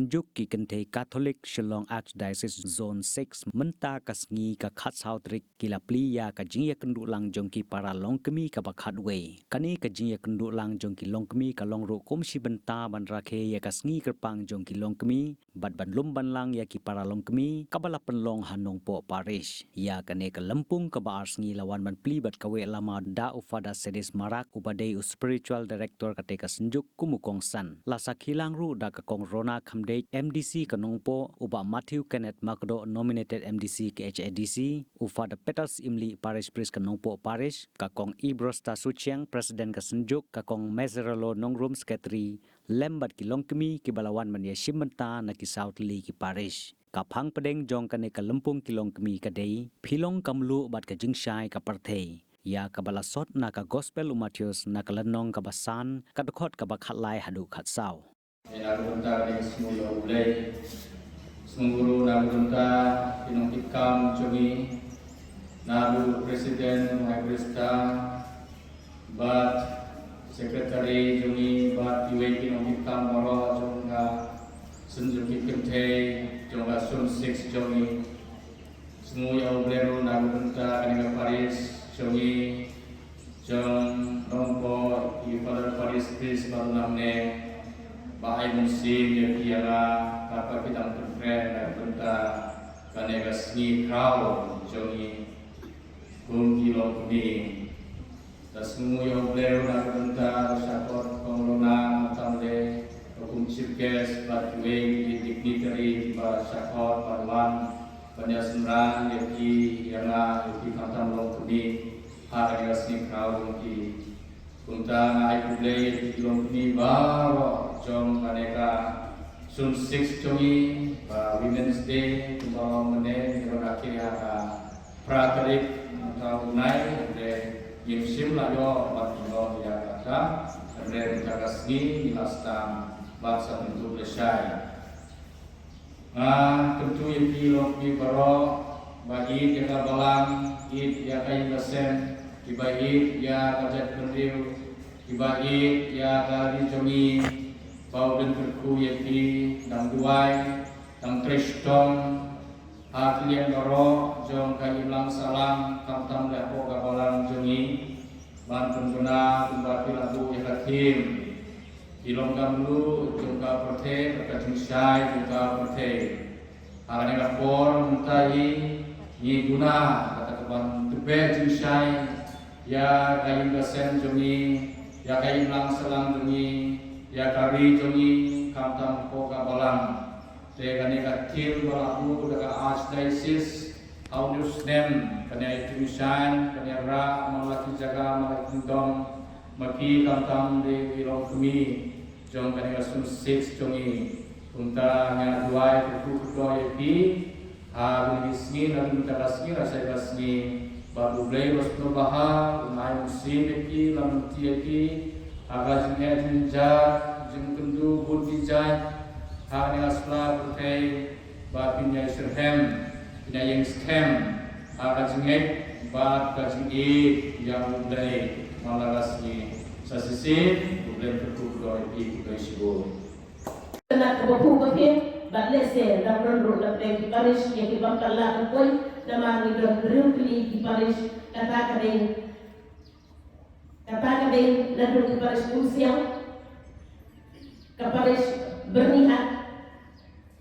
senjuk ki kente Catholic Shillong Archdiocese Zone 6 menta kasngi ka khat sautrik kila plia ka jingya kendu lang jong ki para longkemi ka bakhat we kani ka jingya kendu lang jong ki longkemi ka longro komsi benta ban rakhe ya kasngi kerpang jong ki longkemi bat ban lum ban lang ya ki para longkemi kabala penlong hanong po parish ya kane ka lempung ka ba arsngi lawan ban pli bat kawe lama da ufada sedis marak ubadei spiritual director kate ka senjuk kumukong san lasa khilang ru da ka kong rona khamde MDC kanongpo uba Matthew Kenneth Makdo nominated MDC ke HADC ufada Peters Imli parish priest kanongpo parish ka kong Ibrosta Suchiang president ka senjuk ka kong Mezeralo nongrum secretary lembat ki longkemi ki balawan mania shimenta na ki South Lee ki parish kapang pedeng jong kane ka lempung ki longkemi ka dei philong kamlu bat ka jingshai ka parthei ya kabala sot na ka gospel Matthews na kalanong kabasan kadkhot ka bakhatlai hadu khatsau Nagunta ni semua ulai, semua nagunta pinongkikam cumi, nabu presiden Magrista, bat sekretari cumi, bat iwe pinongkikam moro cuma senjuki kente, cuma sun 6 cumi, semua ulai nagunta kanega Paris cumi, jom nompo i Father Paris Chris baru namne. Bahai musim yang kira kapal kita berfriend dan benda kanega sni kau jongi kungi lokni dan semua yang beliau dan benda sakot konglona tamle hukum cirkes batwe dignitary ba sakot parwan penyaseran yaki yana yaki kantam lokni kanega sni kau jongi kunta ai budaya di lokni bawa jom kaneka sun 6 jongi Women's Day kumbawa mene nirokaki haka pratarik atau unai de yimsim layo batino ya kata de jagasni nilastam baksa untuk lesai tentu yaki lokni baro bagi kita balang id ya kain besen dibagi ya kajat pendil dibagi ya kali jongi bau dan berku yaki dang duai dang kristong haklian goro jong kayu lang salam tam lepo kabalan jongi ban pengguna kumbati lagu yakatim ilong kamlu jongka perte berkacung syai jongka perte hakane kapor muntai ni guna kata keban tebe jung syai ya kayu gasen jongi ya kayu lang salam jongi ya kari jongi kamtam ko kabalang te kaneka tim balaku daga archdiocese aunus nem kanai tulisan kanai ra malaki jaga malaki dom maki kamtam de wilong kumi jong kaneka sun 6 jongi unta nya duai ku doi pi ha bisni dan mutakasni rasa basni babu blai was baha unai musim ki lam ti aga jingnya jing kendu bun dijat hak ni asla berkai ba pinya serhem pinya yang scam aga jingnya ba kajingi yang mulai malarasni sasisi problem terkudo di kuisibo nak bopu bope badlese dabron ro la di Paris yang di Bangkala koi nama ni don rupli di Paris kata kadang lalu di Paris usiang ke Paris bernihat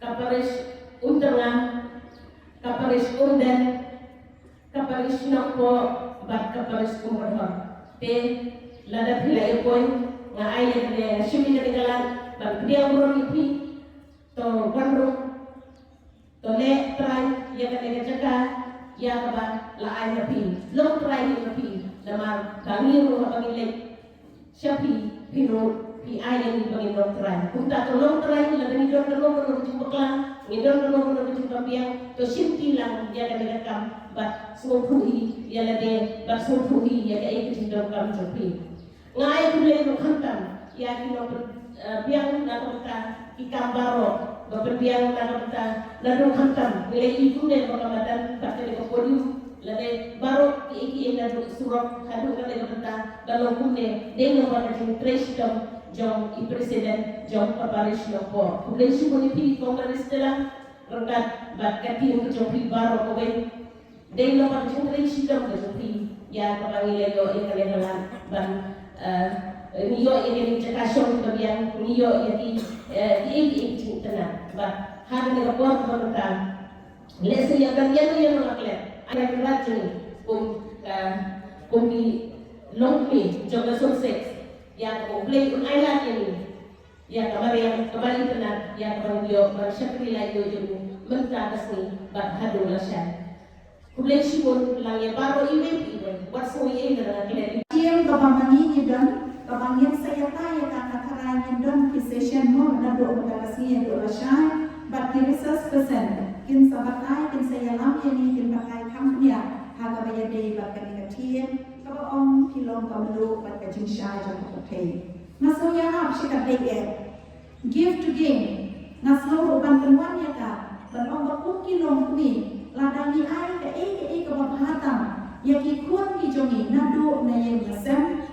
ke Paris unterngah ke Paris unden ke Paris nokpo bat ke Paris umurhor te lada pilai poin nga ayat de shimi de galan bat dia urun ipi to bandru to le trai ya ka jaga ya ka la ayat pi lo trai ipi nama bangiru bangile syapi pinu pi ayat ni bangin long trai kunta to long trai la bani don no jumpa ni don no jumpa piang to sinti lang ya ka kam bat sopuhi ya la de bat sopuhi ya ka ikut don kam jopi ngai bule no khantam ya ki no piang na kota ikambaro baperpiang na kota la do khantam nilai ibu ne bakamatan pakai ko podium lade baru iki ina surok hadu kata kata dalam kunne dengan pada jin Kristum jom i presiden jom kaparish lopo kuleshi moni pi kongres telah rekat bat kati untuk jom pi baro kowe dei lo par jom kuleshi dom ke jom pi ya kapangile yo yang kalian halan ban niyo yang cakasyon bagian niyo yang di tenang ba hari ni rapor pemerintah lesson yang kalian yang mengaklet ada berat ni di longmi jom sukses yang komplain island ini yang kembali tenang yang kembali bersyakri lagi jom mentah kesini ba hadu lasyan komplain sibun lang yang baru event buat semua ini dengan kalian Yang kabamani yudon, kabangyan saya tanya kakakaran yudon ki session mo na do magkakasi do lasyan, but ki research percent kin sabatay kin saya lam yani kin pakai kampnya haga bayade bat kanikatin kabaong kilong kamlu bat kajing syai jang kapatay. Naso yang hap sikat day give to gain. Naso uban kanwan ya ka, banong bakung kilong kumi, ladani ay ka kababhatang. Yaki kuat ki jongi nado na yang kasem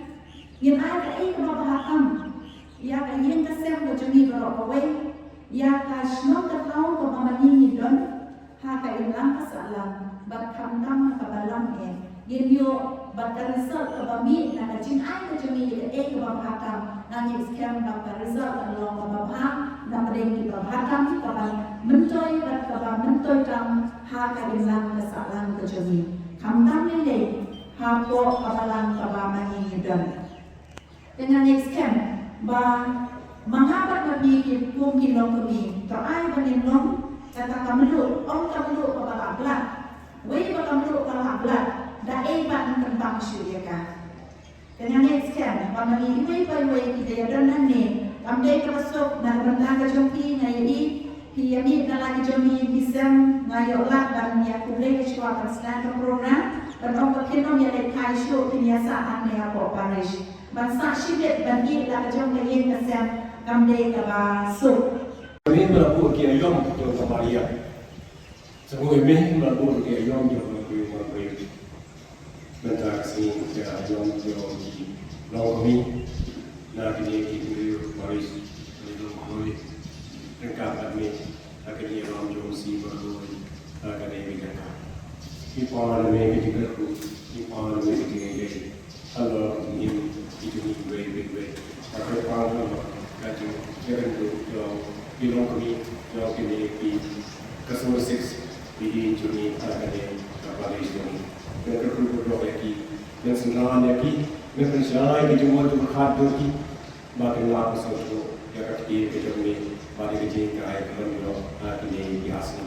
yen ai ka ai ka bahatam ya ka yen kasem ko jongi ko ko we ya ka shno ka tau ko mamani ni don ha ka ilang ka salam bat kam kam ka balam yen yo bat ka result ka bami na ka jin ai ko jongi ka ai ka bahatam na ni scam ba ka result ka long ka baham na madeng ki bahatam ka ban mentoy bat ka ba mentoy tam ha ka ilang ka salam ko jongi Kamdam nilai hapo kabalang kabamani yudon. Dengan next camp, ba menghabat nabi pun kilong kami. Terai banin long kata kamelu, kamelu kabala belat. Wei kamelu kabala belat. Da bat tentang syuriaka. Dengan next camp, ba mani wei kita yudon nani. Kamdai kerasuk na benda kejumpi ngayi Piyami dalam jomi bisam ngayolat dan ya kublai kecuali persenan program dan orang kenom yang lekai show kebiasaan yang apa parish. Bangsa syidet bagi dalam jom kain kesem kamdei kabasuk. Ini melakukan kiayom untuk kemaria. Semua ini melakukan kiayom untuk kemaria. Bentar sini kiayom untuk long kami. Nak ini kita parish untuk kami. Engkau kami akan diam jauh si baru akan diam. Ipan kami juga tu, ipan kami juga. Kalau ini itu ni way. Akan panggang kacau jangan tu jauh bilang kami jauh kini di kasur six di juni akan diam kapal ini. Mereka berdoa lagi, yang senang lagi, mereka senang lagi cuma tu berkat lagi, makin lama sesuatu yang kaki kejadian. Bagi kecil kaya kalau kita ini biasa.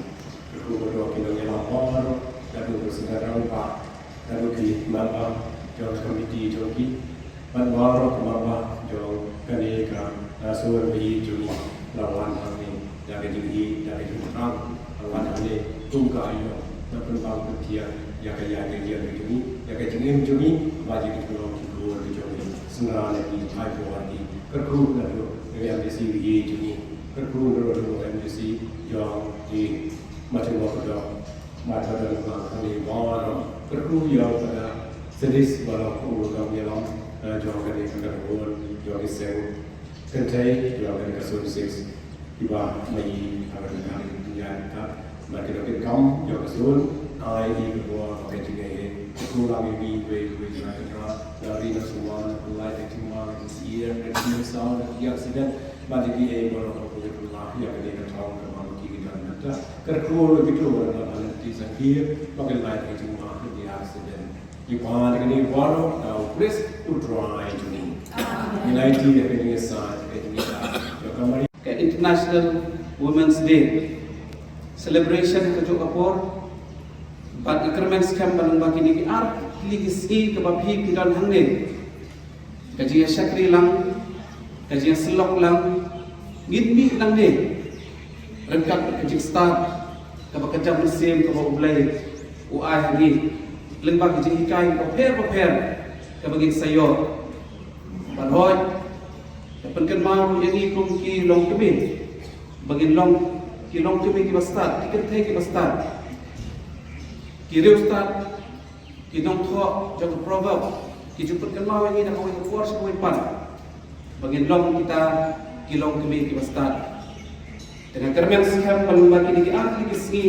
Kalau berdoa kita yang lapar, lalu bersedekah rampa, lalu di mana jauh komiti joki, mana kemana jauh kaneka, nasuar beri joki lawan kami dari tinggi dari orang lawan kami tunggu ayo, dapat bang ketiak yang kaya dia joki, yang kaya joki, bagi kita keluar joki, senang lagi hai buat di kerja lalu yang desi joki. Kerjaan MDC yang di macam macam kami bawa kerjaan yang pada sedis baru kami yang jauh kami kerjaan jauh iseng kentai jauh kami kasut six tiba mai akan kami tunjuk mereka dapat kam jauh kasut ai di bawah pakai tinggi kurang ini dari semua mulai dari semua year dari sound yang sedang bagi dia baru yang kita tahu kemana kita nak. Kerjaan itu orang orang di sana pakai light itu mah di accident. Ipan ini baru tahu please to try to ni. Nilai dia ini sah ini dah. International Women's Day celebration kejuk apor bat increment scam balang bagi ni art ligisi kebabi kidan hangne kajian syakri lang kajian selok lang ngitmi lang ni rengkap kajik start kabakajam musim kabaulay uai hari lembag kajik hikai paper kabagin sayo panhoy kapan mau yang ikum ki long kemi bagin long kemi ki bastad tiket thai ki bastad ki reustad ki dong tho jago proverb ki juput kan mau yang ini nak kawin kuar semua pan Bangin kita kilong kami kibastad. Dengan kermen sekarang palumbagi ni kiat lagi sengi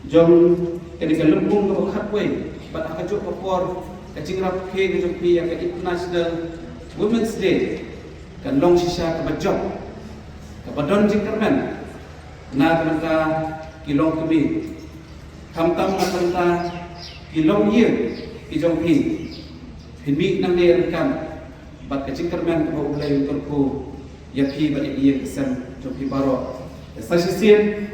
jom ketika lembung ke hatway bat akajuk papor kacing rap ke kajok pi yang International Women's Day kan long sisa ke bajok ke badon jing kermen na kanta kilong kami kamtam kanta kilong ye kijong pi hinmi nang ne rekam bat kacing kermen ko ulai untuk ko yapi bat iya kesem jom pi baro Sasisian